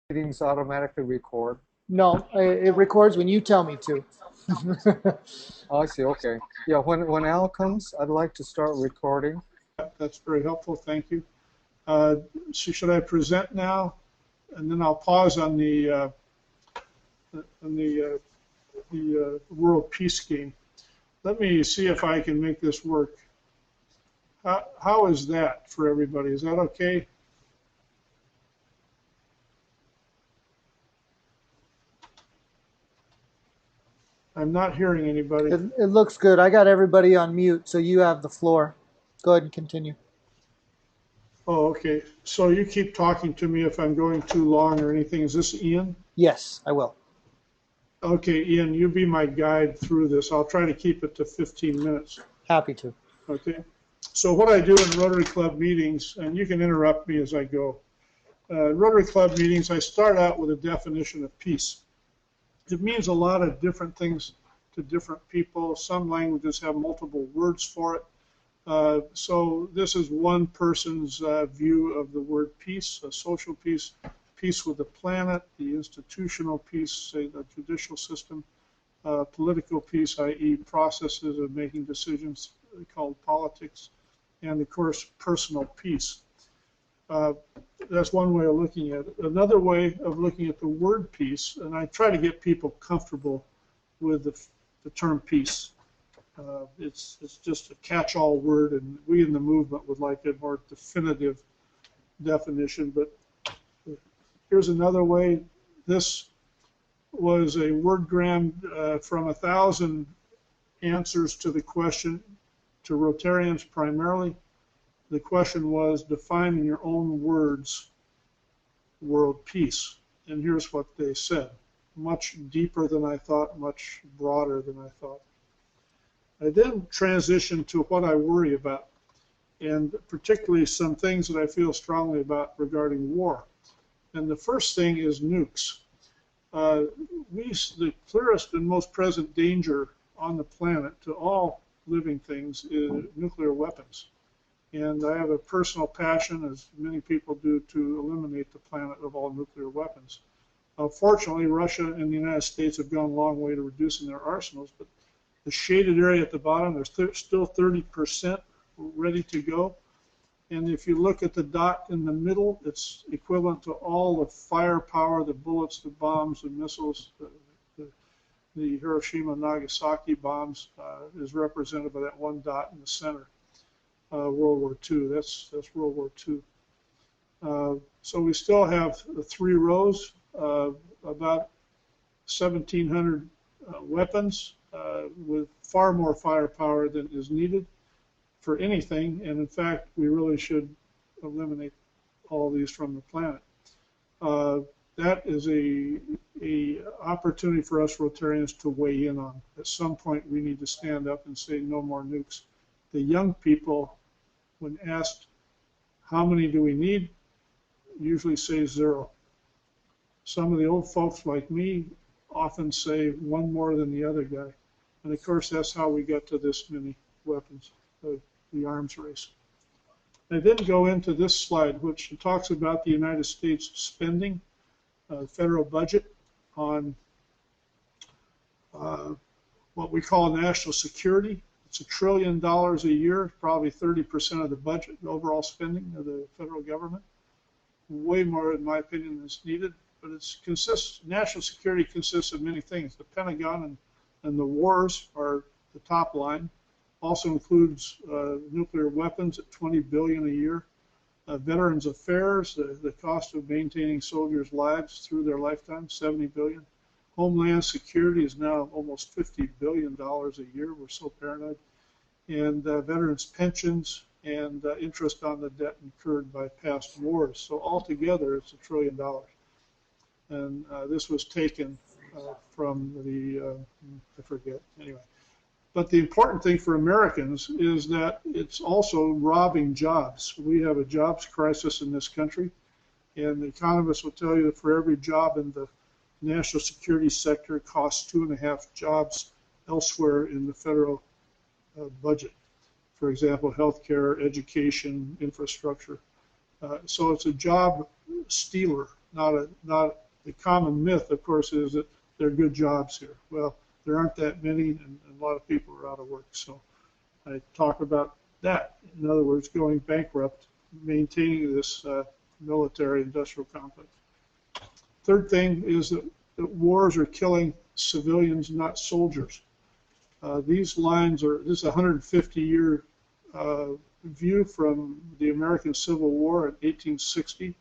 Meetings automatically record. No, it records when you tell me to. Oh, I see. Okay. Yeah, when Al comes, I'd like to start recording. That's very helpful. Thank you. Uh, so should I present now? And then I'll pause on the World Peace Game. Let me see if I can make this work. How is that for everybody? Is that okay? I'm not hearing anybody. It looks good. I got everybody on mute, so you have the floor. Go ahead and continue. Oh, okay. So you keep talking to me if I'm going too long or anything. Is this Ian? Yes, I will. Okay, Ian, you be my guide through this. I'll try to keep it to 15 minutes. Happy to. Okay. So what I do in Rotary Club meetings, and you can interrupt me as I go. Rotary Club meetings, I start out with a definition of peace. It means a lot of different things to different people. Some languages have multiple words for it. So this is one person's view of the word peace, a social peace, peace with the planet, the institutional peace, say the judicial system, political peace, i.e. processes of making decisions called politics, and of course personal peace. That's one way of looking at it. Another way of looking at the word peace, and I try to get people comfortable with the term peace. It's just a catch-all word, and we in the movement would like a more definitive definition. But here's another way. This was a wordgram from 1,000 answers to the question, to Rotarians primarily. The question was, define in your own words world peace. And here's what they said. Much deeper than I thought, much broader than I thought. I then transitioned to what I worry about, and particularly some things that I feel strongly about regarding war. And the first thing is nukes. The clearest and most present danger on the planet to all living things is nuclear weapons. And I have a personal passion, as many people do, to eliminate the planet of all nuclear weapons. Fortunately, Russia and the United States have gone a long way to reducing their arsenals, but the shaded area at the bottom, there's still 30% ready to go. And if you look at the dot in the middle, it's equivalent to all the firepower, the bullets, the bombs, the missiles, the Hiroshima and Nagasaki bombs is represented by that one dot in the center. World War II. That's World War II. So we still have the 3 rows, about 1,700 weapons with far more firepower than is needed for anything. And in fact, we really should eliminate all these from the planet. That is a opportunity for us Rotarians to weigh in on. At some point, we need to stand up and say no more nukes. The young people, when asked how many do we need, usually say 0. Some of the old folks like me often say one more than the other guy. And of course, that's how we get to this many weapons, the arms race. I then go into this slide, which talks about the United States spending, federal budget on what we call national security. It's $1 trillion a year, probably 30% of the budget, the overall spending of the federal government. Way more, in my opinion, is needed. But national security consists of many things. The Pentagon and the wars are the top line. Also includes nuclear weapons at $20 billion a year. Veterans Affairs, the cost of maintaining soldiers' lives through their lifetime, $70 billion. Homeland Security is now almost $50 billion a year. We're so paranoid. And veterans' pensions and interest on the debt incurred by past wars. So altogether, it's $1 trillion. And this was taken from I forget, anyway. But the important thing for Americans is that it's also robbing jobs. We have a jobs crisis in this country, and the economists will tell you that for every job in the national security sector, it costs 2.5 jobs elsewhere in the federal budget. For example, healthcare, education, infrastructure. So it's a job stealer, not the common myth, of course, is that there are good jobs here. Well, there aren't that many, and a lot of people are out of work. So I talk about that. In other words, going bankrupt, maintaining this military-industrial complex. Third thing is that wars are killing civilians, not soldiers. These lines are, this is a 150-year view from the American Civil War in 1860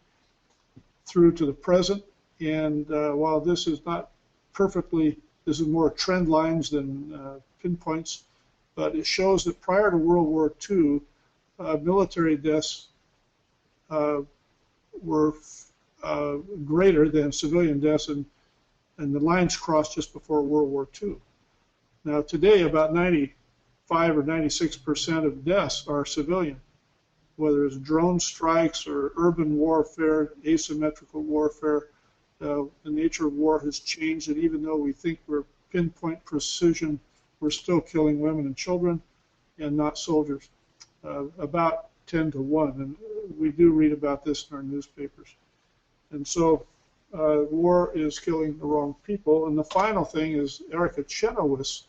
through to the present. And while this is not perfectly, this is more trend lines than pinpoints, but it shows that prior to World War II, military deaths were greater than civilian deaths, and the lines crossed just before World War II. Now today, about 95 or 96% of deaths are civilian, whether it's drone strikes or urban warfare, asymmetrical warfare. The nature of war has changed, and even though we think we're pinpoint precision, we're still killing women and children and not soldiers, about 10 to 1. And we do read about this in our newspapers. And so war is killing the wrong people. And the final thing is Erica Chenoweth's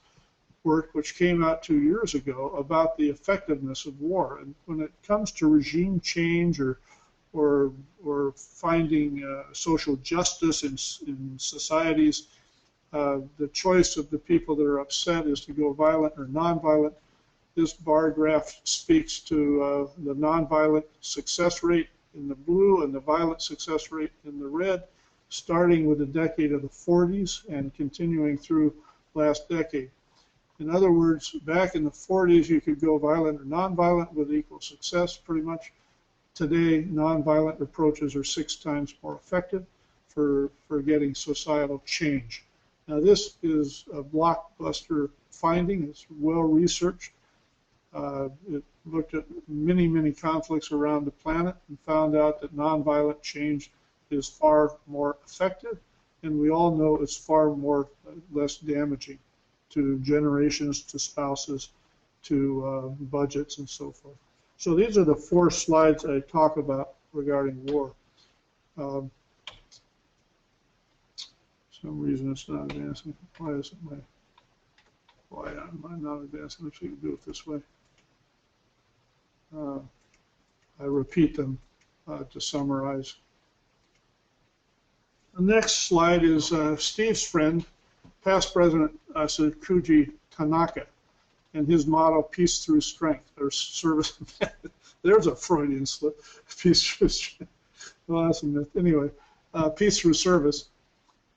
work, which came out 2 years ago, about the effectiveness of war. And when it comes to regime change or finding social justice in societies, the choice of the people that are upset is to go violent or nonviolent. This bar graph speaks to the nonviolent success rate in the blue and the violent success rate in the red, starting with the decade of the 40s and continuing through last decade. In other words, back in the 40s, you could go violent or nonviolent with equal success, pretty much. Today, nonviolent approaches are 6 times more effective for getting societal change. Now, this is a blockbuster finding. It's well researched. It looked at many, many conflicts around the planet and found out that nonviolent change is far more effective, and we all know it's far less damaging to generations, to spouses, to budgets, and so forth. So these are the 4 slides I talk about regarding war. For some reason it's not advancing. Why am I not advancing? If you can do it this way. I repeat them to summarize. The next slide is Steve's friend, past President Tsukuji Tanaka, and his motto, peace through strength, or service. There's a Freudian slip, peace through strength. Well, that's a myth. Anyway, peace through service,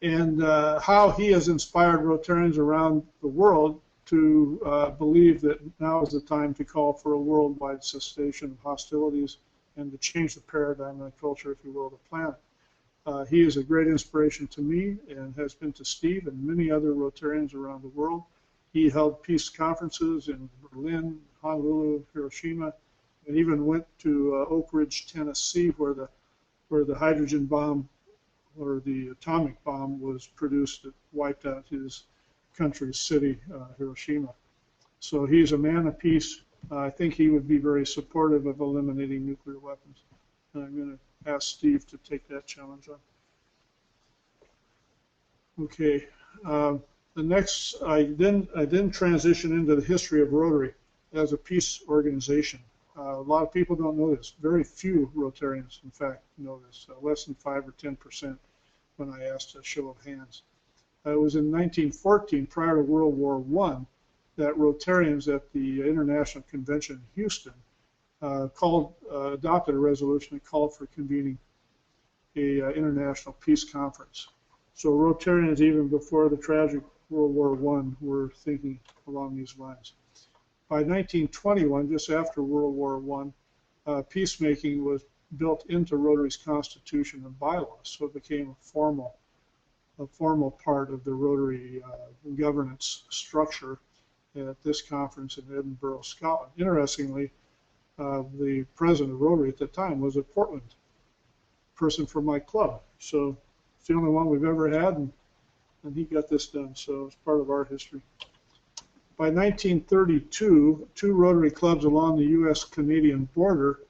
and how he has inspired Rotarians around the world to believe that now is the time to call for a worldwide cessation of hostilities and to change the paradigm and the culture, if you will, of the planet. He is a great inspiration to me and has been to Steve and many other Rotarians around the world. He held peace conferences in Berlin, Honolulu, Hiroshima, and even went to Oak Ridge, Tennessee, where the hydrogen bomb or the atomic bomb was produced that wiped out his country's city, Hiroshima. So he's a man of peace. I think he would be very supportive of eliminating nuclear weapons. And I'm going to ask Steve to take that challenge on. Okay. The next, I then transition into the history of Rotary as a peace organization. A lot of people don't know this. Very few Rotarians, in fact, know this. Less than 5 or 10% when I asked a show of hands. It was in 1914, prior to World War I, that Rotarians at the International Convention in Houston adopted a resolution that called for convening a international peace conference. So Rotarians, even before the tragic World War I, were thinking along these lines. By 1921, just after World War I, peacemaking was built into Rotary's constitution and bylaws, so it became a formal part of the Rotary governance structure at this conference in Edinburgh, Scotland. Interestingly, the president of Rotary at the time was a Portland person from my club, so it's the only one we've ever had, and he got this done, so it's part of our history. By 1932, 2 Rotary clubs along the U.S.-Canadian border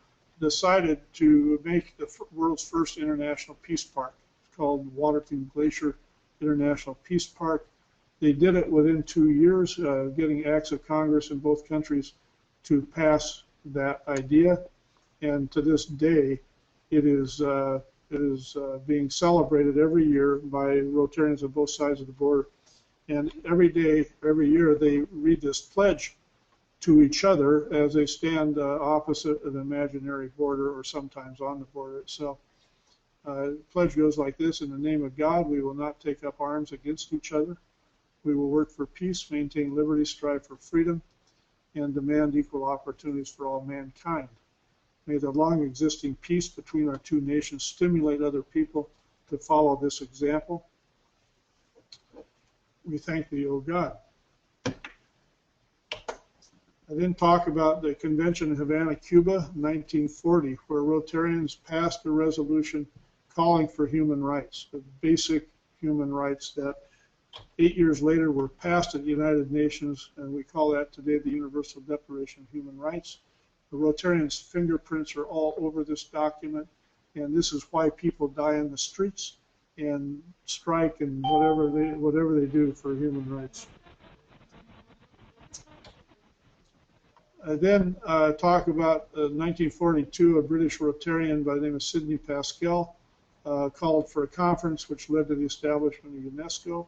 decided to make the world's first international peace park. called Waterton Glacier International Peace Park. They did it within 2 years, getting acts of Congress in both countries to pass that idea. And to this day, it is being celebrated every year by Rotarians on both sides of the border. And every year, they read this pledge to each other as they stand opposite an imaginary border or sometimes on the border itself. The pledge goes like this: in the name of God, we will not take up arms against each other. We will work for peace, maintain liberty, strive for freedom, and demand equal opportunities for all mankind. May the long existing peace between our two nations stimulate other people to follow this example. We thank thee, O God. I then talk about the convention in Havana, Cuba, 1940, where Rotarians passed a resolution calling for human rights, the basic human rights that 8 years later were passed at the United Nations, and we call that today the Universal Declaration of Human Rights. The Rotarians' fingerprints are all over this document, and this is why people die in the streets and strike and whatever they do for human rights. I then talk about 1942, a British Rotarian by the name of Sidney Pascal called for a conference which led to the establishment of UNESCO,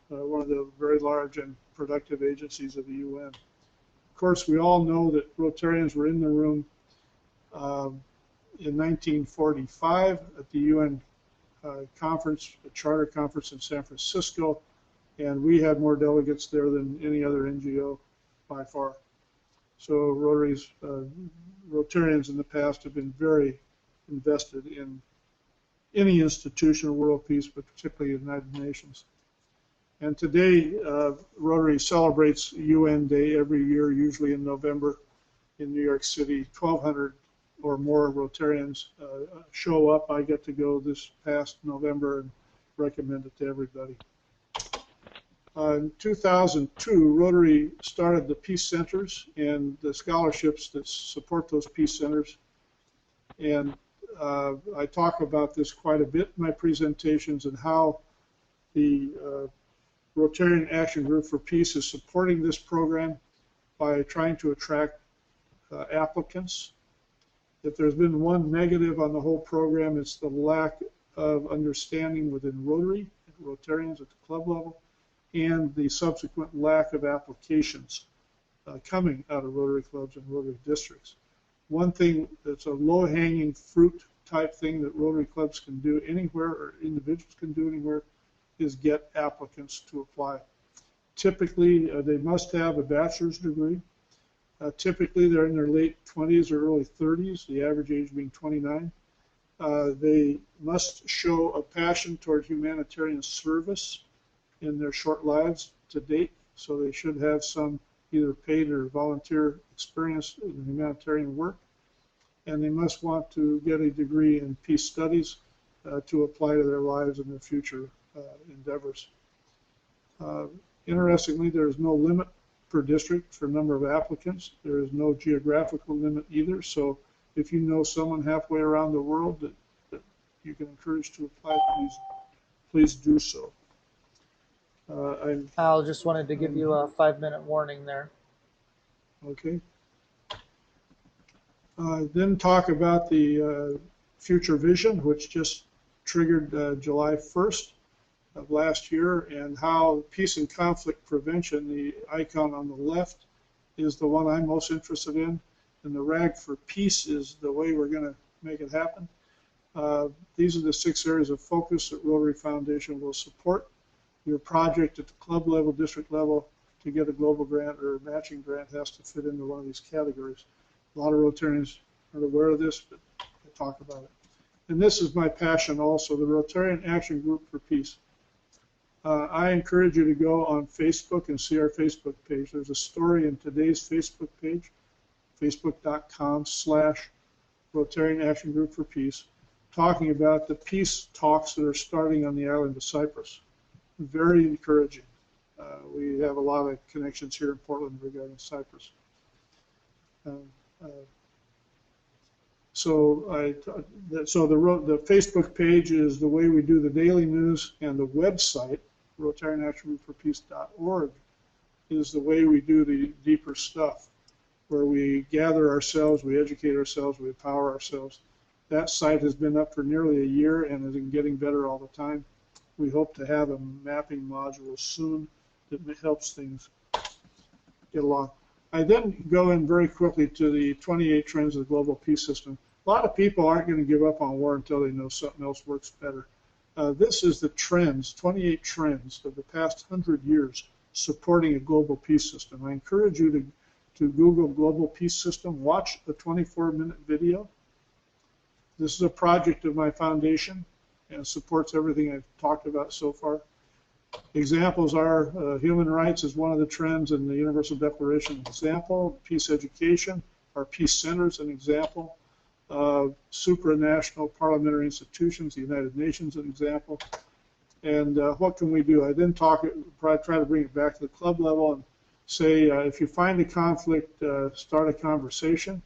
one of the very large and productive agencies of the UN. Of course, we all know that Rotarians were in the room in 1945 at the UN conference, a charter conference in San Francisco, and we had more delegates there than any other NGO by far. So Rotarians in the past have been very invested in any institution of world peace, but particularly the United Nations. And today, Rotary celebrates UN Day every year, usually in November in New York City. 1,200 or more Rotarians show up. I get to go this past November and recommend it to everybody. In 2002, Rotary started the Peace Centers and the scholarships that support those Peace Centers. And I talk about this quite a bit in my presentations and how the Rotarian Action Group for Peace is supporting this program by trying to attract applicants. If there's been one negative on the whole program, it's the lack of understanding within Rotary, Rotarians at the club level, and the subsequent lack of applications coming out of Rotary clubs and Rotary districts. One thing that's a low-hanging fruit type thing that Rotary clubs can do anywhere or individuals can do anywhere is get applicants to apply. Typically, they must have a bachelor's degree. Typically, they're in their late 20s or early 30s, the average age being 29. They must show a passion toward humanitarian service in their short lives to date, so they should have some either paid or volunteer experience in humanitarian work. And they must want to get a degree in peace studies to apply to their lives and their future endeavors. Interestingly, there is no limit per district for number of applicants. There is no geographical limit either, so if you know someone halfway around the world that you can encourage to apply, please do so. Al just wanted to give you a 5-minute warning there. Okay. Then talk about the future vision, which just triggered July 1st of last year, and how peace and conflict prevention, the icon on the left, is the one I'm most interested in, and the rag for peace is the way we're going to make it happen. These are the 6 areas of focus that Rotary Foundation will support. Your project at the club level, district level, to get a global grant or a matching grant has to fit into one of these categories. A lot of Rotarians aren't aware of this, but I talk about it. And this is my passion also, the Rotarian Action Group for Peace. I encourage you to go on Facebook and see our Facebook page. There's a story in today's Facebook page, facebook.com/Rotarian Action Group for Peace, talking about the peace talks that are starting on the island of Cyprus. Very encouraging. We have a lot of connections here in Portland regarding Cyprus. So the Facebook page is the way we do the daily news, and the website, RotarianActionGroupForPeace.org, is the way we do the deeper stuff, where we gather ourselves, we educate ourselves, we empower ourselves. That site has been up for nearly a year and is getting better all the time. We hope to have a mapping module soon that helps things get along. I then go in very quickly to the 28 trends of the global peace system. A lot of people aren't going to give up on war until they know something else works better. This is the trends, 28 trends of the past 100 years supporting a global peace system. I encourage you to Google global peace system, watch a 24-minute video. This is a project of my foundation and supports everything I've talked about so far. Examples are human rights is one of the trends in the Universal Declaration, an example. Peace education, our peace centers, an example. Supranational parliamentary institutions, the United Nations, an example. And what can we do? I then try to bring it back to the club level and say, if you find a conflict, start a conversation.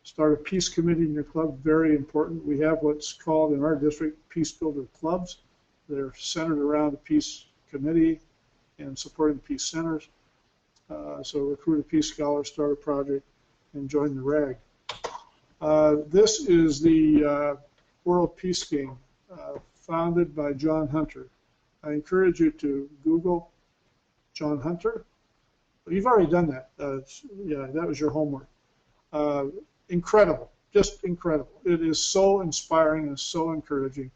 Start a peace committee in your club, very important. We have what's called in our district peace builder clubs. They're centered around the peace committee and supporting peace centers. So recruit a peace scholar, start a project, and join the RAG. This is the World Peace Game, founded by John Hunter. I encourage you to Google John Hunter. You've already done that. Yeah, that was your homework. Incredible, just incredible. It is so inspiring and so encouraging.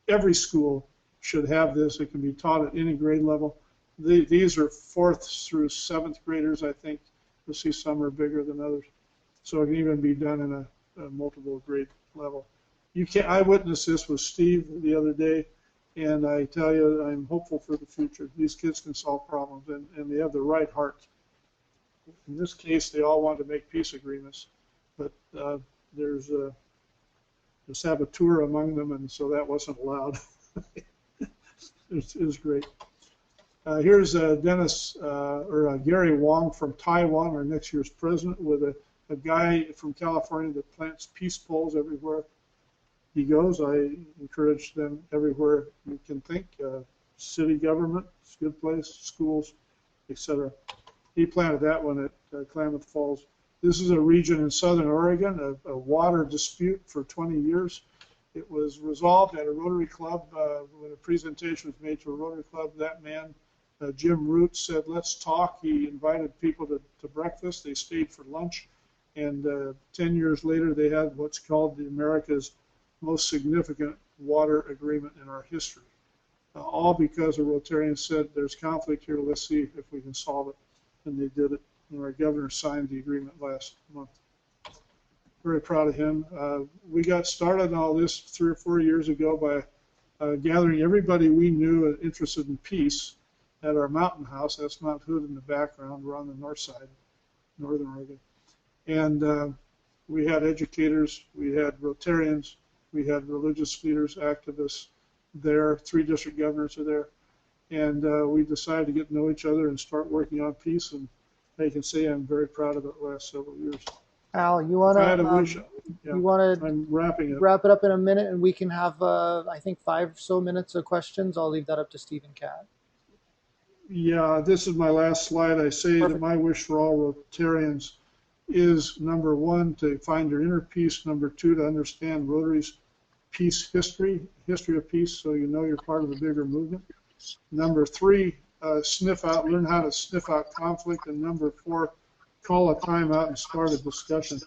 Every school should have this. It can be taught at any grade level. These are 4th through 7th graders, I think. You'll see some are bigger than others. So it can even be done in a multiple grade level. I witnessed this with Steve the other day, and I tell you, I'm hopeful for the future. These kids can solve problems, and they have the right heart. In this case, they all want to make peace agreements, but there's a saboteur among them, and so that wasn't allowed. It was great. Here's Gary Wong from Taiwan, our next year's president, with a guy from California that plants peace poles everywhere he goes. I encourage them everywhere you can think. City government, it's a good place, schools, etc. He planted that one at Klamath Falls. This is a region in southern Oregon, a water dispute for 20 years. It was resolved at a Rotary Club when a presentation was made to a Rotary Club. That man, Jim Root, said, let's talk. He invited people to breakfast. They stayed for lunch. And 10 years later, they had what's called the America's most significant water agreement in our history. All because a Rotarian said, there's conflict here, let's see if we can solve it. And they did it. And our governor signed the agreement last month. Very proud of him. We got started on all this 3 or 4 years ago by gathering everybody we knew interested in peace at our mountain house. That's Mount Hood in the background. We're on the north side, northern Oregon. And we had educators, we had Rotarians, we had religious leaders, activists there. 3 district governors are there. And we decided to get to know each other and start working on peace. And I can say I'm very proud of it the last several years. Al, you want to I'm wrapping it. wrap it up in a minute, and we can have, I think, 5 or so minutes of questions. I'll leave that up to Steve and Kat. Yeah, this is my last slide. I say Perfect. that my wish for all Rotarians is, number 1, to find your inner peace. Number 2, to understand Rotary's peace history of peace, so you know you're part of a bigger movement. Number 3, learn how to sniff out conflict. And number 4, call a timeout and start a discussion.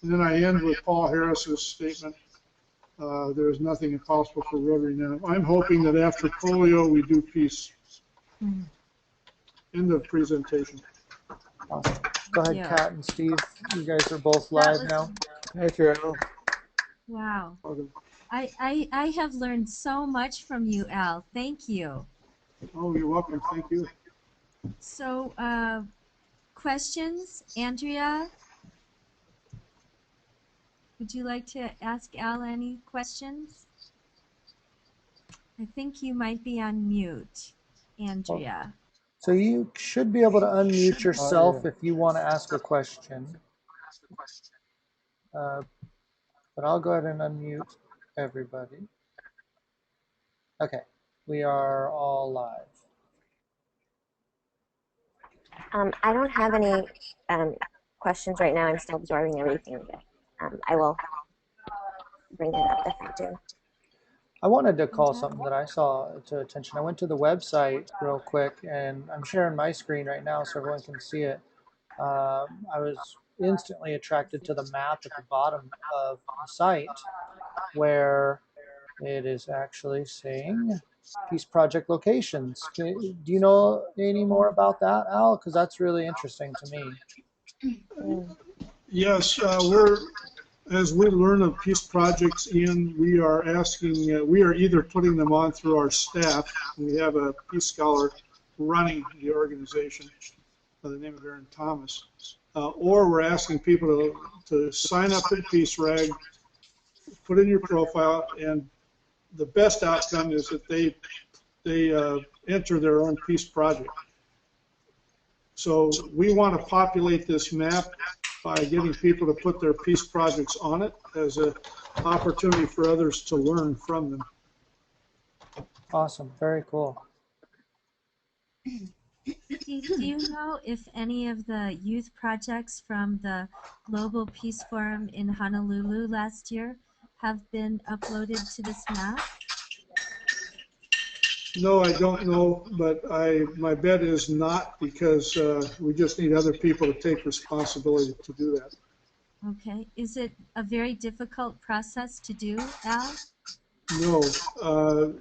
And then I end with Paul Harris's statement, there is nothing impossible for Rotary now. I'm hoping that after polio we do peace. End of presentation. Awesome. Go ahead, Yeah. Kat and Steve. You guys are both live was- now. Thank you, Al. Wow. Okay. I have learned so much from you, Al. Thank you. Oh, you're welcome. Thank you. So, questions? Andrea? Would you like to ask Al any questions? I think you might be on mute, Andrea. So you should be able to unmute yourself yeah. if you want to ask a question. But I'll go ahead and unmute everybody. Okay, we are all live. I don't have any questions right now. I'm still absorbing everything, but I will bring it up if I do. I wanted to call something that I saw to attention. I went to the website real quick, and I'm sharing my screen right now so everyone can see it. I was instantly attracted to the map at the bottom of the site where it is actually saying Peace Project locations. Do you know any more about that, Al? Because that's really interesting to me. Yes, as we learn of peace projects, Ian, we are asking, we are either putting them on through our staff. We have a peace scholar running the organization by the name of Aaron Thomas, or we're asking people to sign up for the Peace Rag, put in your profile, and the best outcome is that they enter their own peace project. So we want to populate this map by getting people to put their peace projects on it as an opportunity for others to learn from them. Awesome, very cool. Steve, do you know if any of the youth projects from the Global Peace Forum in Honolulu last year have been uploaded to this map? No, I don't know, but my bet is not, because we just need other people to take responsibility to do that. Okay. Is it a very difficult process to do, Al? No,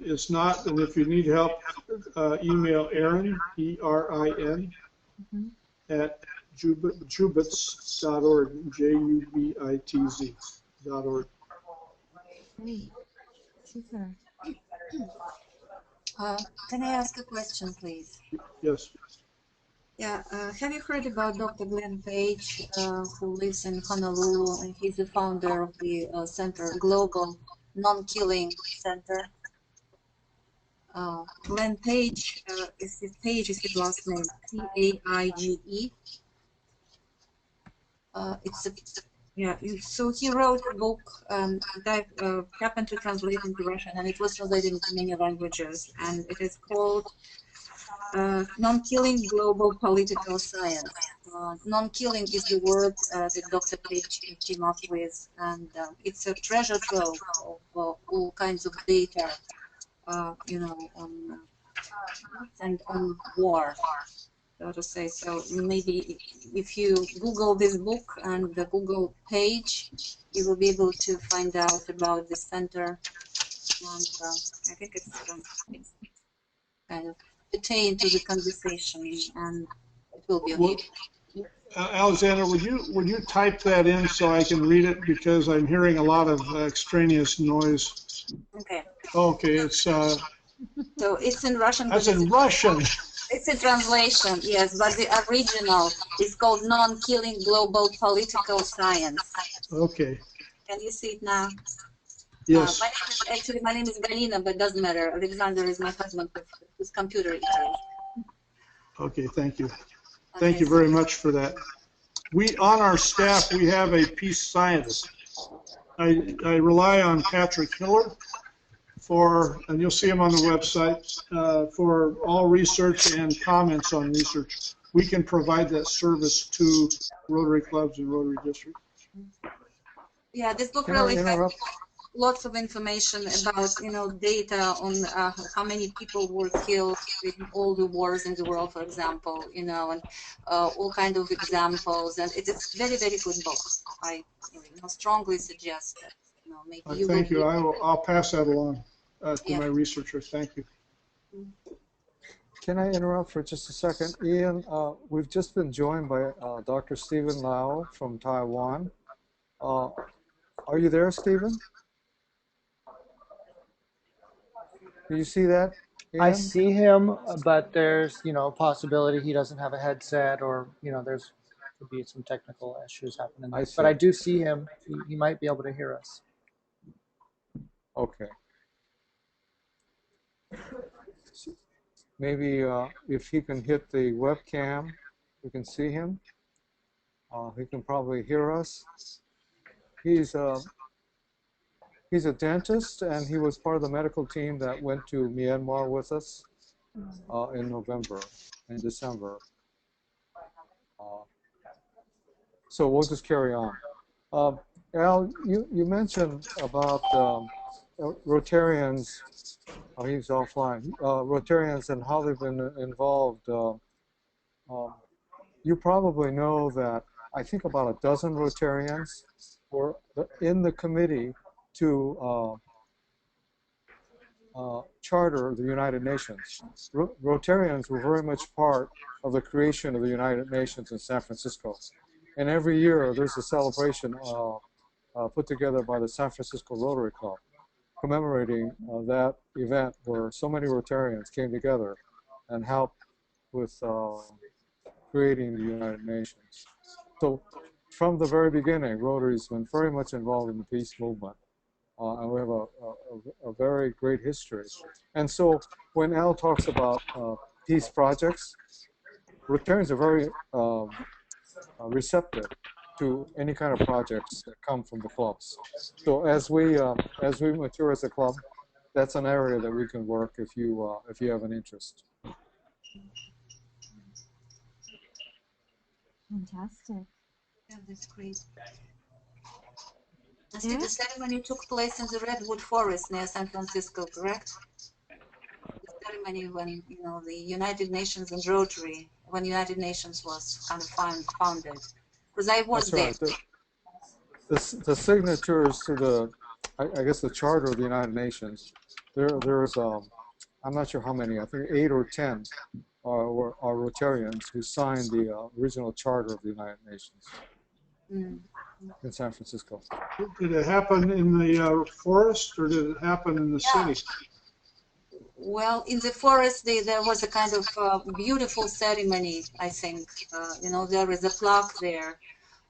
it's not, and if you need help, email Erin, E-R-I-N, at jubitz.org, Jubitz.org. Great. Super. Can I ask a question, please? Yes. Yeah, have you heard about Dr. Glenn Page, who lives in Honolulu, and he's the founder of the center, Global Non-Killing Center? Glenn Page, is his last name, P-A-I-G-E. So he wrote a book that happened to translate into Russian, and it was translated into many languages, and it is called Non-Killing Global Political Science. Non-killing is the word that Dr. Page came up with, and it's a treasure trove of all kinds of data, on and on war, so to say. So maybe if you Google this book and the Google page, you will be able to find out about the center, and I think it's kind of pertain to the conversation, and it will be okay. Alexander, would you type that in so I can read it, because I'm hearing a lot of extraneous noise. Okay. Okay, it's so it's in Russian. That's in Russian. It's a translation, yes, but the original is called Non-Killing Global Political Science. Okay. Can you see it now? Yes. My name is Galina, but it doesn't matter. Alexander is my husband, whose computer it is. Okay, thank you. Thank you very much for that. On our staff, we have a peace scientist. I rely on Patrick Hiller and you'll see him on the website, for all research and comments on research. We can provide that service to Rotary clubs and Rotary districts. Yeah, this book really has lots of information about, data on how many people were killed in all the wars in the world, for example, and all kind of examples. And it's very, very good book. I strongly suggest that. Maybe you thank you. I'll pass that along to my researchers. Thank you. Can I interrupt for just a second? Ian, we've just been joined by Dr. Stephen Lau from Taiwan. Are you there, Stephen? Do you see that, Ian? I see him, but there's, a possibility he doesn't have a headset, or, there's could be some technical issues happening there. But I do see him. He might be able to hear us. Okay. Maybe if he can hit the webcam, we can see him. He can probably hear us. He's He's a dentist, and he was part of the medical team that went to Myanmar with us in November and December. So we'll just carry on. Al, you mentioned about Rotarians. Oh, he's offline. Rotarians and how they've been involved. You probably know that I think about a dozen Rotarians were in the committee to charter the United Nations. Rotarians were very much part of the creation of the United Nations in San Francisco. And every year there's a celebration put together by the San Francisco Rotary Club commemorating that event where so many Rotarians came together and helped with creating the United Nations. So from the very beginning, Rotary's been very much involved in the peace movement. And we have a very great history. And so when Al talks about peace projects, Rotarians are very receptive to any kind of projects that come from the clubs. So as we mature as a club, that's an area that we can work if you have an interest. Fantastic. Yeah, that's great. I see the ceremony took place in the Redwood Forest near San Francisco, correct? The ceremony when, you know, the United Nations and Rotary, when United Nations was kind of founded. Because I was That's there. Right. The signatures to the, I guess, the Charter of the United Nations, there's, I'm not sure how many, I think 8 or 10 are Rotarians who signed the original Charter of the United Nations in San Francisco. Did it happen in the forest, or did it happen in the city? Well, in the forest, there was a kind of beautiful ceremony, I think. You know, there is a plaque there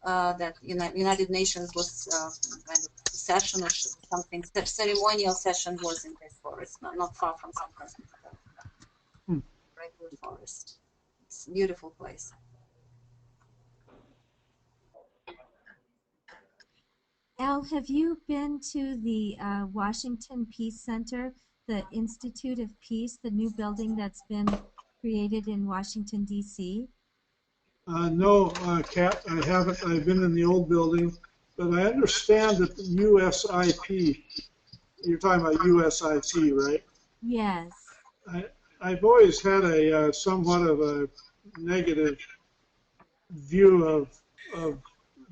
that United Nations was kind of session or something, ceremonial session was in this forest, not far from San Francisco. Redwood Forest. It's a beautiful place. Al, have you been to the Washington Peace Center, the Institute of Peace, the new building that's been created in Washington, D.C.? No, Kat, I haven't. I've been in the old building, but I understand that the USIP, you're talking about USIP, right? Yes. I've always had a somewhat of a negative view of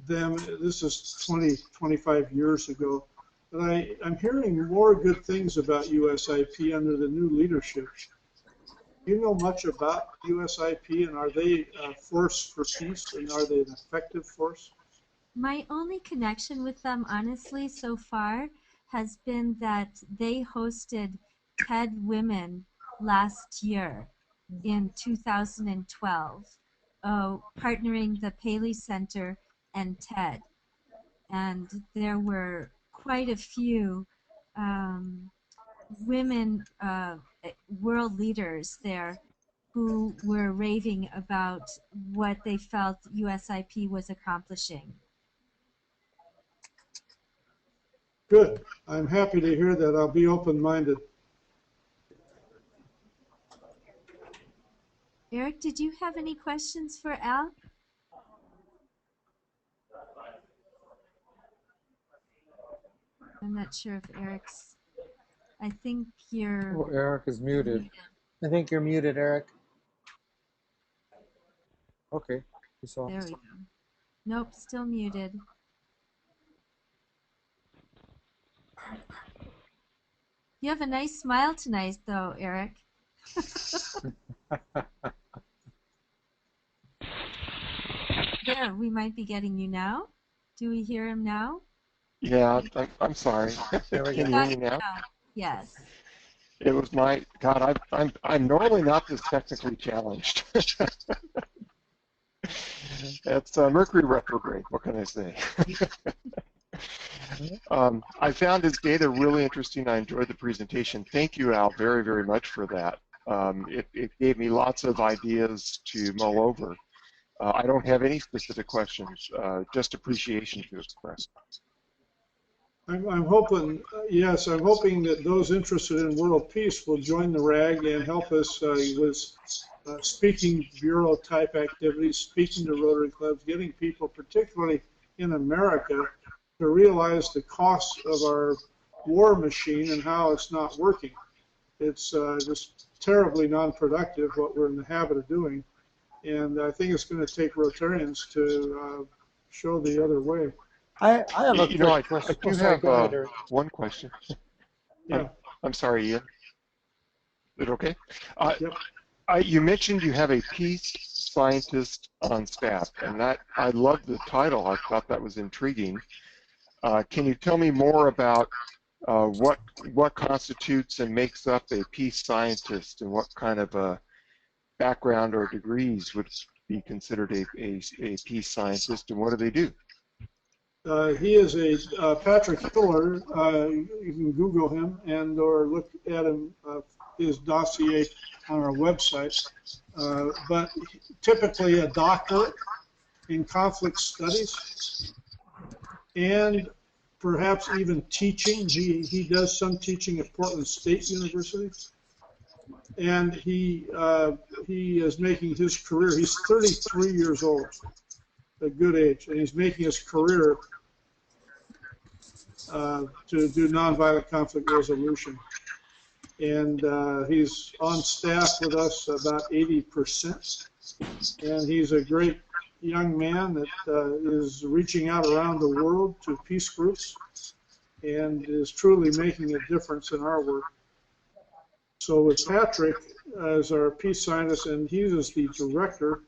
them. This is 25 years ago. But I'm hearing more good things about USIP under the new leadership. Do you know much about USIP, and are they a force for peace, and are they an effective force? My only connection with them, honestly, so far has been that they hosted TED Women last year in 2012, partnering the Paley Center and TED. And there were quite a few women world leaders there who were raving about what they felt USIP was accomplishing. Good. I'm happy to hear that. I'll be open-minded. Eric, did you have any questions for Al? I'm not sure if Eric's, I think you're... Oh, Eric is muted. I think you're muted, Eric. Okay. There we go. Nope, still muted. You have a nice smile tonight, though, Eric. There, we might be getting you now. Do we hear him now? Yeah, I'm sorry. There we Can go. you hear me now? Yes. It was my God. I'm normally not this technically challenged. It's Mercury retrograde. What can I say? I found his data really interesting. I enjoyed the presentation. Thank you, Al, very, very much for that. It gave me lots of ideas to mull over. I don't have any specific questions, just appreciation to express. I'm hoping, yes, I'm hoping that those interested in world peace will join the RAG and help us with speaking bureau type activities, speaking to Rotary clubs, getting people, particularly in America, to realize the costs of our war machine and how it's not working. It's just terribly non-productive, what we're in the habit of doing. And I think it's going to take Rotarians to show the other way. I have a You know, quick I question. do Oh, sorry, have go ahead, Eric. one question. Yeah. I'm sorry, Ian. Is it okay? Yep. You mentioned you have a peace scientist on staff, and that I love the title. I thought that was intriguing. Can you tell me more about what constitutes and makes up a peace scientist, and what kind of background or degrees would be considered a peace scientist, and what do they do? He is a Patrick Hiller. You can Google him and or look at him, his dossier on our website. But typically a doctorate in conflict studies and perhaps even teaching. He does some teaching at Portland State University. And he is making his career. He's 33 years old, a good age, and he's making his career to do nonviolent conflict resolution. And he's on staff with us about 80%. And he's a great young man that is reaching out around the world to peace groups and is truly making a difference in our work. So with Patrick as our peace scientist, and he is the director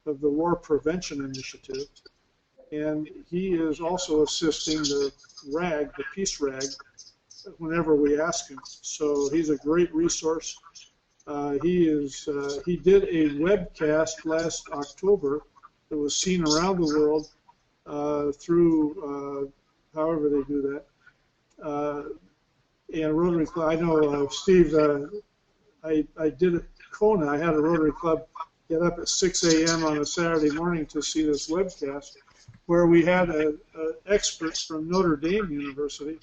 of the War Prevention Initiative, and he is also assisting the RAG, the Peace RAG, whenever we ask him. So he's a great resource. He did a webcast last October that was seen around the world through however they do that. And Rotary Club, I know Steve, I did at Kona, I had a Rotary Club get up at 6 a.m. on a Saturday morning to see this webcast, where we had an expert from Notre Dame University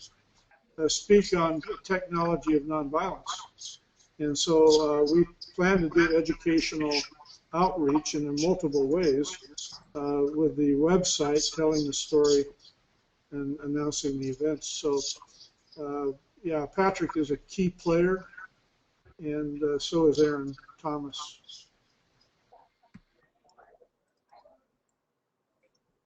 speak on technology of nonviolence. And so we plan to do educational outreach in multiple ways with the website telling the story and announcing the events. So yeah, Patrick is a key player, and so is Aaron Thomas.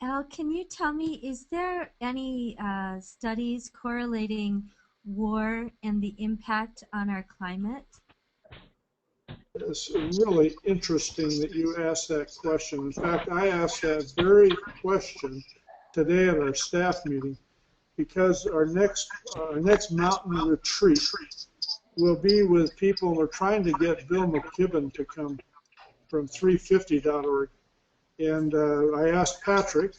Al, can you tell me, is there any studies correlating war and the impact on our climate? It's really interesting that you asked that question. In fact, I asked that very question today at our staff meeting, because our next mountain retreat will be with people. We're trying to get Bill McKibben to come from 350.org. And I asked Patrick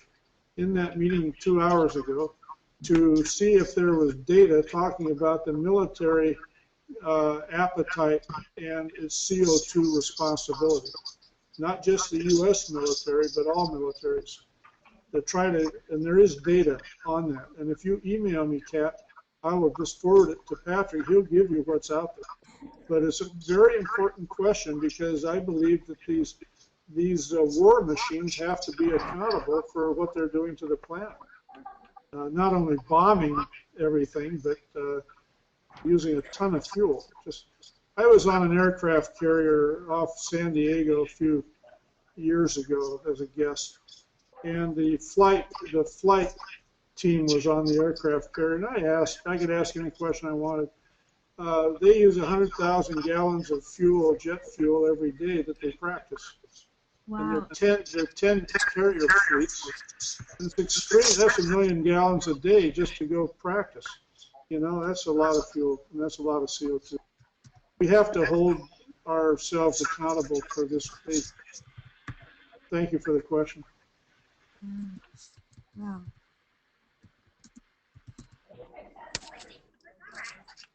in that meeting 2 hours ago to see if there was data talking about the military appetite and its CO2 responsibility. Not just the U.S. military, but all militaries. To try to, and there is data on that. And if you email me, Kat, I will just forward it to Patrick. He'll give you what's out there. But it's a very important question, because I believe that these war machines have to be accountable for what they're doing to the planet. Not only bombing everything, but using a ton of fuel. I was on an aircraft carrier off San Diego a few years ago as a guest, and the flight team was on the aircraft carrier, and I could ask any question I wanted. They use 100,000 gallons of fuel, jet fuel, every day that they practice. Wow. And they're 10 carrier fleets. It's extreme. That's 1 million gallons a day just to go practice. You know, that's a lot of fuel, and that's a lot of CO2. We have to hold ourselves accountable for this fate. Thank you for the question. Wow.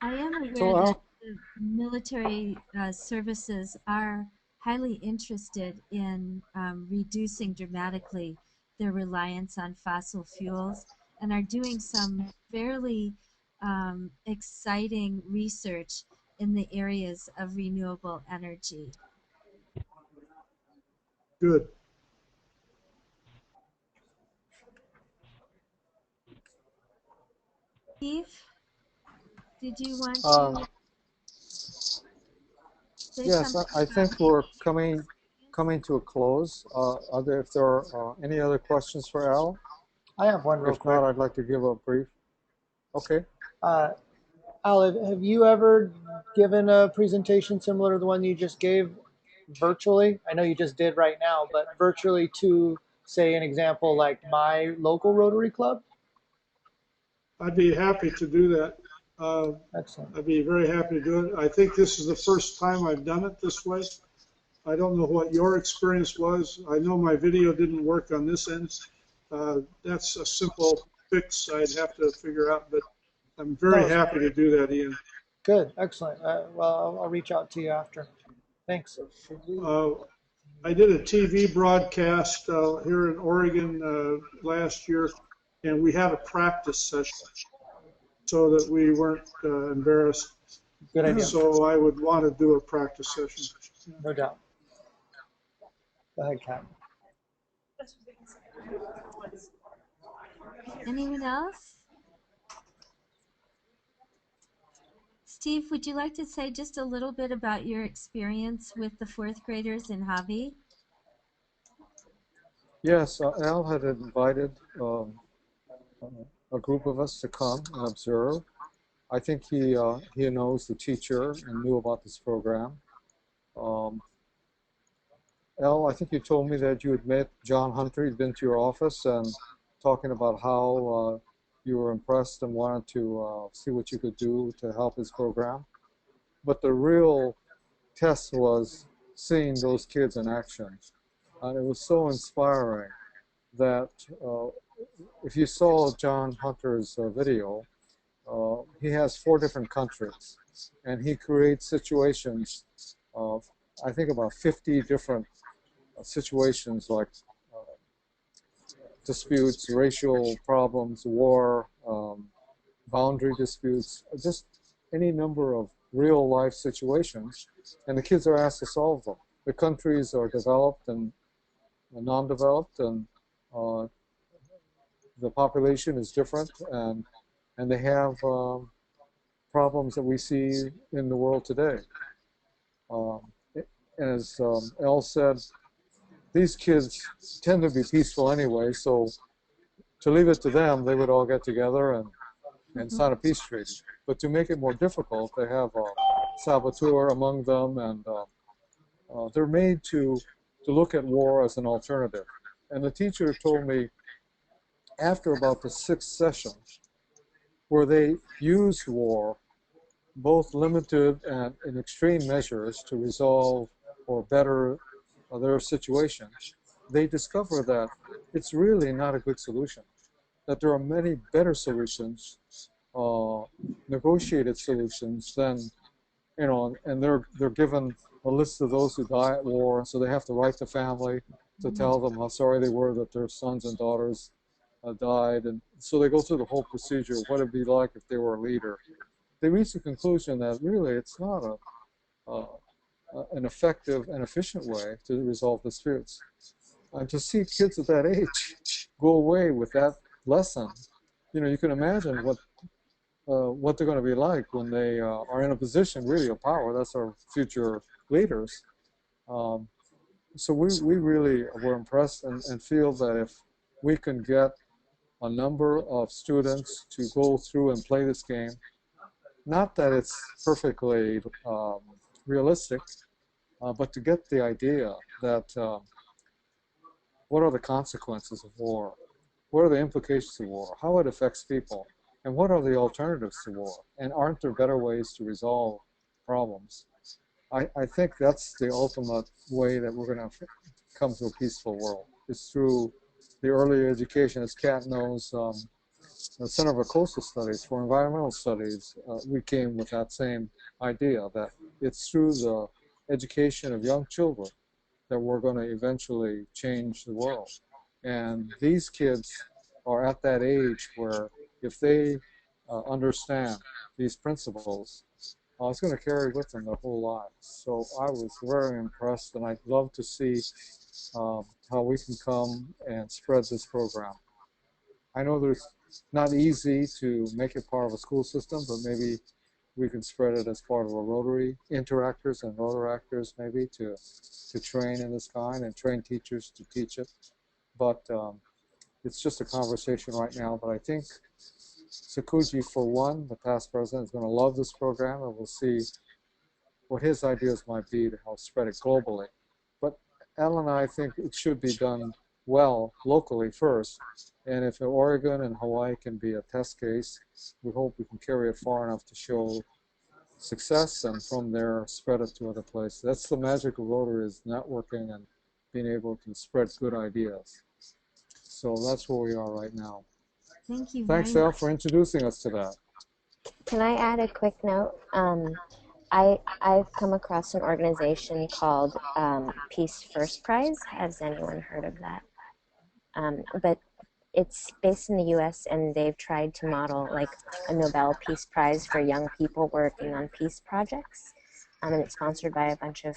I am aware that the military services are highly interested in reducing dramatically their reliance on fossil fuels. and are doing some fairly exciting research in the areas of renewable energy. Good. Steve, did you want to say Yes, something? I think we're coming to a close. If there are any other questions for Al? I have one real If quick. not, I'd like to give a brief. Okay. Al, have you ever given a presentation similar to the one you just gave virtually? I know you just did right now, but virtually to, say, an example like my local Rotary Club? I'd be happy to do that. Excellent. I'd be very happy to do it. I think this is the first time I've done it this way. I don't know what your experience was. I know my video didn't work on this end. That's a simple fix I'd have to figure out, but I'm very happy to do that, Ian. Good, excellent. Well, I'll reach out to you after. Thanks. I did a TV broadcast here in Oregon last year, and we had a practice session so that we weren't embarrassed. Good idea. So I would want to do a practice session. No doubt. Go ahead, Kat. Anyone else? Steve, would you like to say just a little bit about your experience with the fourth graders in Javi? Yes, Al had invited a group of us to come and observe. I think he knows the teacher and knew about this program. Al, I think you told me that you had met John Hunter. He'd been to your office and talking about how you were impressed and wanted to see what you could do to help his program. But the real test was seeing those kids in action. And it was so inspiring that if you saw John Hunter's video, he has 4 different countries, and he creates situations of, I think, about 50 different situations like disputes, racial problems, war, boundary disputes, just any number of real life situations, and the kids are asked to solve them. The countries are developed and non-developed, and the population is different, and they have problems that we see in the world today. As Elle said, these kids tend to be peaceful anyway, so to leave it to them, they would all get together and sign a peace treaty. But to make it more difficult, they have a saboteur among them, and they're made to look at war as an alternative. And the teacher told me after about the 6th session, where they used war, both limited and in extreme measures to resolve or better their situation, they discover that it's really not a good solution, that there are many better solutions, negotiated solutions than, and they're given a list of those who die at war, so they have to write to family to tell them how sorry they were that their sons and daughters died, and so they go through the whole procedure, what it'd be like if they were a leader. They reach the conclusion that really it's not an effective and efficient way to resolve disputes. And to see kids at that age go away with that lesson, you can imagine what they're going to be like when they are in a position really of power. That's our future leaders. So we really were impressed and feel that if we can get a number of students to go through and play this game, not that it's perfectly realistic, but to get the idea that what are the consequences of war? What are the implications of war? How it affects people? And what are the alternatives to war? And aren't there better ways to resolve problems? I think that's the ultimate way that we're going to come to a peaceful world. It's through the early education. As Kat knows, the Center for Coastal Studies, for Environmental Studies, we came with that same idea that it's through the education of young children that we're going to eventually change the world. And these kids are at that age where if they understand these principles, it's going to carry with them their whole lives. So I was very impressed, and I'd love to see how we can come and spread this program. I know there's not easy to make it part of a school system, but maybe we can spread it as part of a Rotary interactors and Rotaractors, maybe to train in this kind and train teachers to teach it. But it's just a conversation right now. But I think Sakuji, for one, the past president, is going to love this program, and we'll see what his ideas might be to help spread it globally. But Al and I think it should be done well locally first. And if Oregon and Hawaii can be a test case, we hope we can carry it far enough to show success, and from there spread it to other places. That's the magic of Rotary, is networking and being able to spread good ideas. So that's where we are right now. Thank you Thanks, very Al, much. for introducing us to that. Can I add a quick note? I've come across an organization called Peace First Prize. Has anyone heard of that? But it's based in the U.S. and they've tried to model like a Nobel Peace Prize for young people working on peace projects. And it's sponsored by a bunch of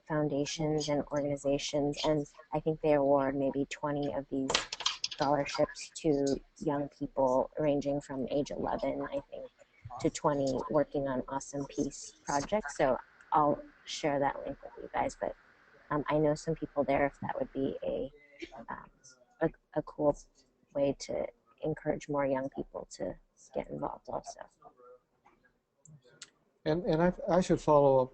foundations and organizations. And I think they award maybe 20 of these scholarships to young people ranging from age 11, I think, to 20 working on awesome peace projects. So I'll share that link with you guys. But I know some people there, if that would be a cool way to encourage more young people to get involved also. And I should follow up.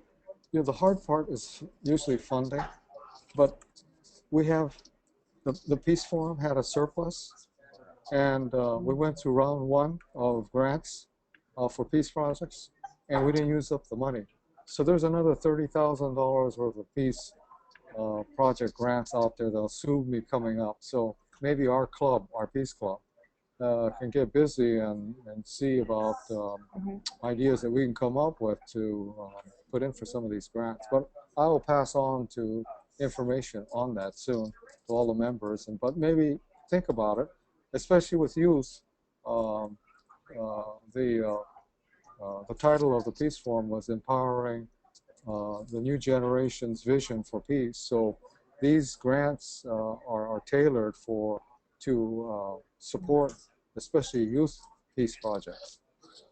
You know, the hard part is usually funding, but we have the Peace Forum had a surplus, and we went through round one of grants for peace projects, and we didn't use up the money. So there's another $30,000 worth of peace project grants out there that'll soon be coming up. So maybe our club, our Peace Club, can get busy and see about ideas that we can come up with to put in for some of these grants. But I will pass on to information on that soon to all the members. But maybe think about it, especially with youth. The title of the Peace Forum was Empowering the New Generation's Vision for Peace. So these grants are tailored to support especially youth peace projects.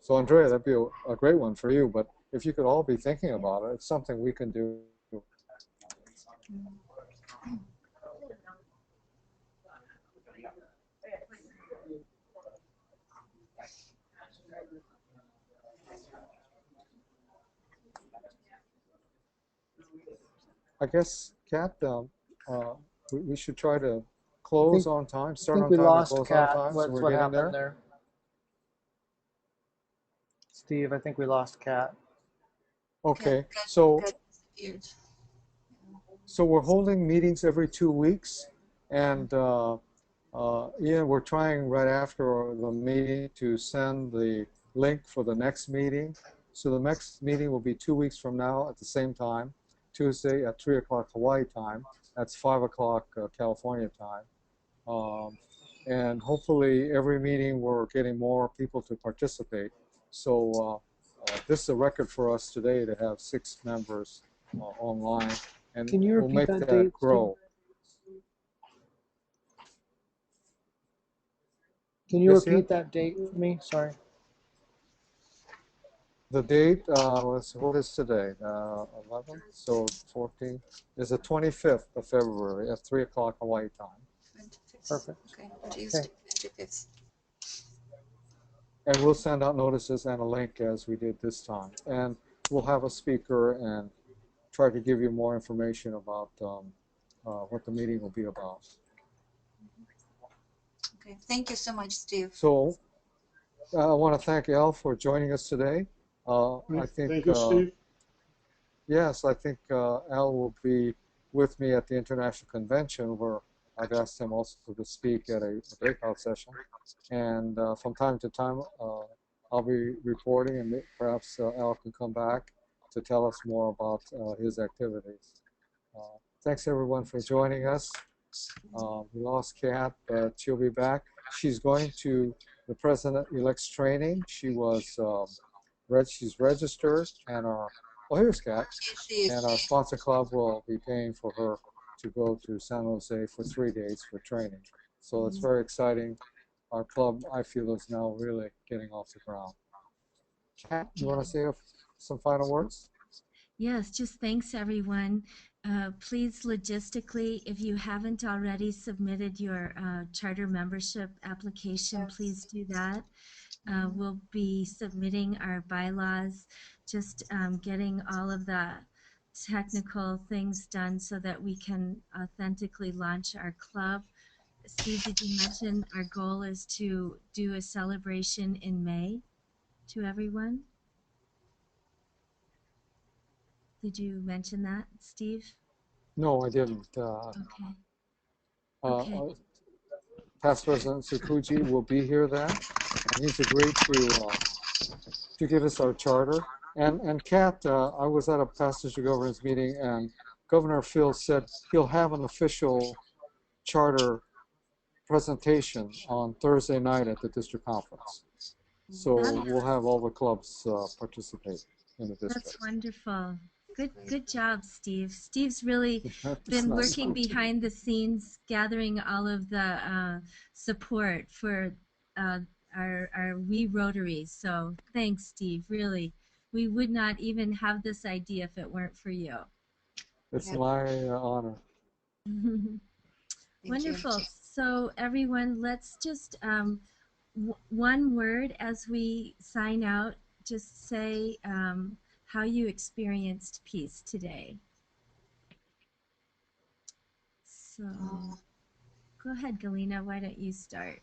So Andrea, that'd be a great one for you. But if you could all be thinking about it, it's something we can do. I guess, Kat, we should try to close on time, start on we time and lost close on Kat. time. So we're What getting happened there. there? Steve, I think we lost Kat. Okay, so we're holding meetings every 2 weeks, and we're trying right after the meeting to send the link for the next meeting. So the next meeting will be 2 weeks from now at the same time, Tuesday at 3 o'clock Hawaii time. That's 5 o'clock California time. And hopefully every meeting we're getting more people to participate. So this is a record for us today to have 6 members online, and Can you we'll repeat make that that date, grow. Can you Yes, repeat yeah? that date for me? Sorry. The date, what is today? 11th, so 14th, is the 25th of February at 3 o'clock Hawaii time. 25th. Perfect. Okay, Tuesday, 25th. And we'll send out notices and a link as we did this time. And we'll have a speaker and try to give you more information about what the meeting will be about. Okay, thank you so much, Steve. So I want to thank Al for joining us today. I think, thank you, Steve. Yes, I think Al will be with me at the International Convention, where I've asked him also to speak at a breakout session. And from time to time, I'll be reporting, and perhaps Al can come back to tell us more about his activities. Thanks, everyone, for joining us. We lost Kat, but she'll be back. She's going to the president-elect's training. She's registered, and here's Kat. And our sponsor club will be paying for her to go to San Jose for 3 days for training. So it's very exciting. Our club, I feel, is now really getting off the ground. Kat, you want to say some final words? Yes, just thanks everyone. Please logistically, if you haven't already submitted your charter membership application, please do that. We'll be submitting our bylaws, just getting all of the technical things done so that we can authentically launch our club. Steve, did you mention our goal is to do a celebration in May to everyone? Did you mention that, Steve? No, I didn't. Okay. Okay. Past President Tsukuji will be here then, and he's agreed to give us our charter. And Kat, I was at a passenger governance meeting, and Governor Phil said he'll have an official charter presentation on Thursday night at the district conference. So we'll have all the clubs participate in the district. That's wonderful. Good job, Steve. Steve's really been working behind the scenes, gathering all of the support for our We Rotaries. So thanks, Steve. Really, we would not even have this idea if it weren't for you. It's my honor. Wonderful. So everyone, let's just one word as we sign out. Just say how you experienced peace today. So go ahead, Galina. Why don't you start?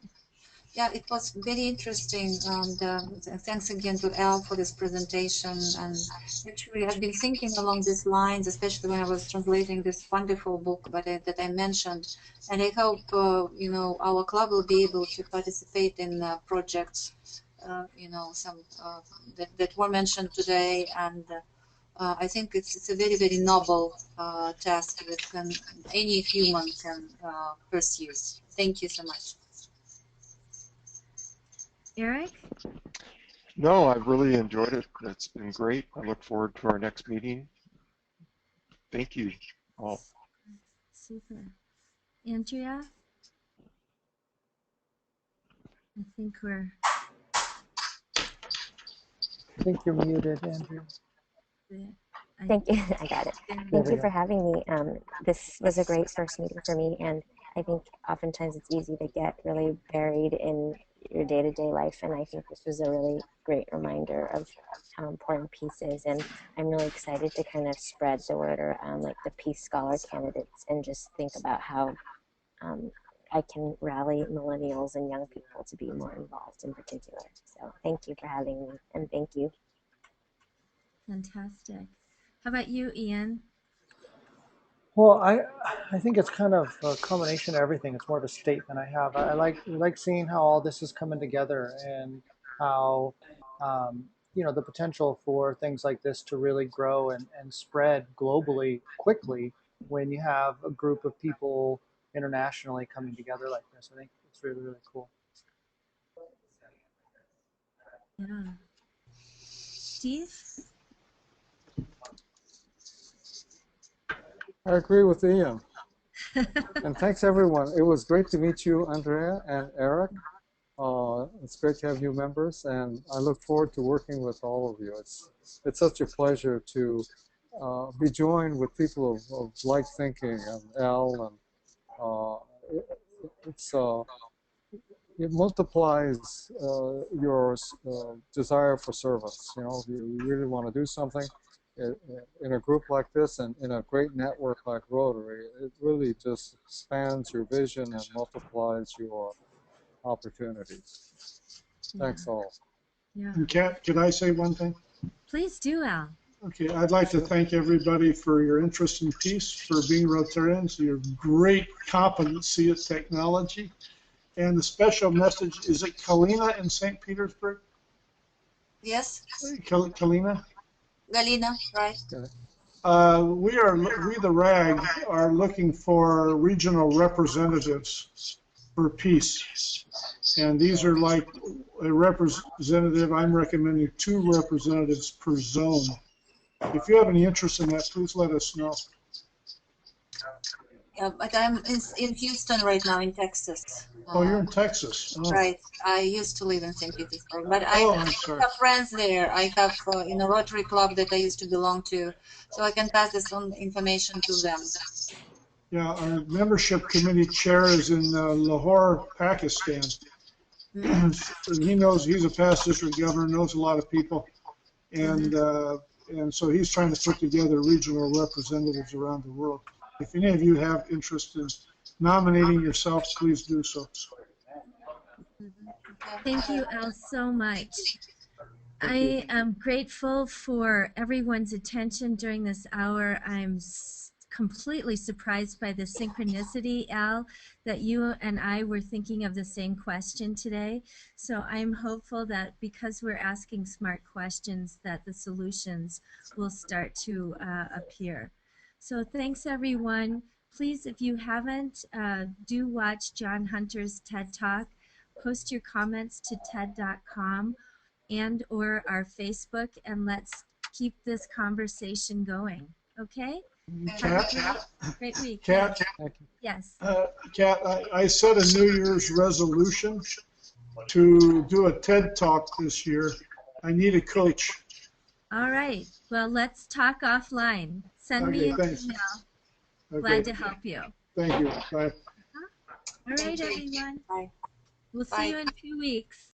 Yeah, it was very interesting, and thanks again to Al for this presentation. And actually, I've been thinking along these lines, especially when I was translating this wonderful book that I mentioned. And I hope you know, our club will be able to participate in projects, you know, some that were mentioned today. And I think it's a very, very noble task that any human can pursue. Thank you so much. Eric? No, I've really enjoyed it. It's been great. I look forward to our next meeting. Thank you all. Super. Andrea? I think we're... I think you're muted, Andrew. Thank you. I got it. Thank you for having me. This was a great first meeting for me, and I think oftentimes it's easy to get really buried in your day-to-day life, and I think this was a really great reminder of how important peace is, and I'm really excited to kind of spread the word around like the Peace Scholar candidates and just think about how I can rally millennials and young people to be more involved in particular. So thank you for having me, and thank you. Fantastic. How about you, Ian? Well, I think it's kind of a combination of everything. It's more of a statement I have. I like seeing how all this is coming together and how you know, the potential for things like this to really grow and spread globally quickly when you have a group of people internationally coming together like this. I think it's really, really cool. Yeah. Steve? I agree with Ian. And thanks, everyone. It was great to meet you, Andrea and Eric. It's great to have new members, and I look forward to working with all of you. It's such a pleasure to be joined with people of like thinking, and Al, and it multiplies your desire for service. You know, if you really want to do something in a group like this and in a great network like Rotary, it really just expands your vision and multiplies your opportunities. Thanks all. Yeah. And Kat, could I say one thing? Please do, Al. Okay, I'd like to thank everybody for your interest in peace, for being Rotarians, your great competency at technology, and the special message, is it Kalina in St. Petersburg? Yes? Kalina? Galina, right? We the RAG are looking for regional representatives for peace. And these are like a representative. I'm recommending 2 representatives per zone. If you have any interest in that, please let us know. Yeah, but I'm in Houston right now, in Texas. Oh, you're in Texas. Oh. Right. I used to live in St. Petersburg, but I I'm sorry. have friends there. I have in a Rotary club that I used to belong to, so I can pass this on information to them. Yeah, our membership committee chair is in Lahore, Pakistan. He knows, he's a past district governor, knows a lot of people, and so he's trying to put together regional representatives around the world. If any of you have interest in nominating yourself, please do so. Thank you, Al, so much. I am grateful for everyone's attention during this hour. I'm completely surprised by the synchronicity, Al, that you and I were thinking of the same question today. So I'm hopeful that because we're asking smart questions, that the solutions will start to appear. So thanks, everyone. Please, if you haven't, do watch John Hunter's TED Talk. Post your comments to TED.com and or our Facebook, and let's keep this conversation going. Okay? Kat? Great week. Kat? Yes. Kat, I set a New Year's resolution to do a TED Talk this year. I need a coach. All right. Well, let's talk offline. Send me an email. Glad to help you. Thank you. Bye. All right, everyone. Bye. We'll see you in 2 weeks.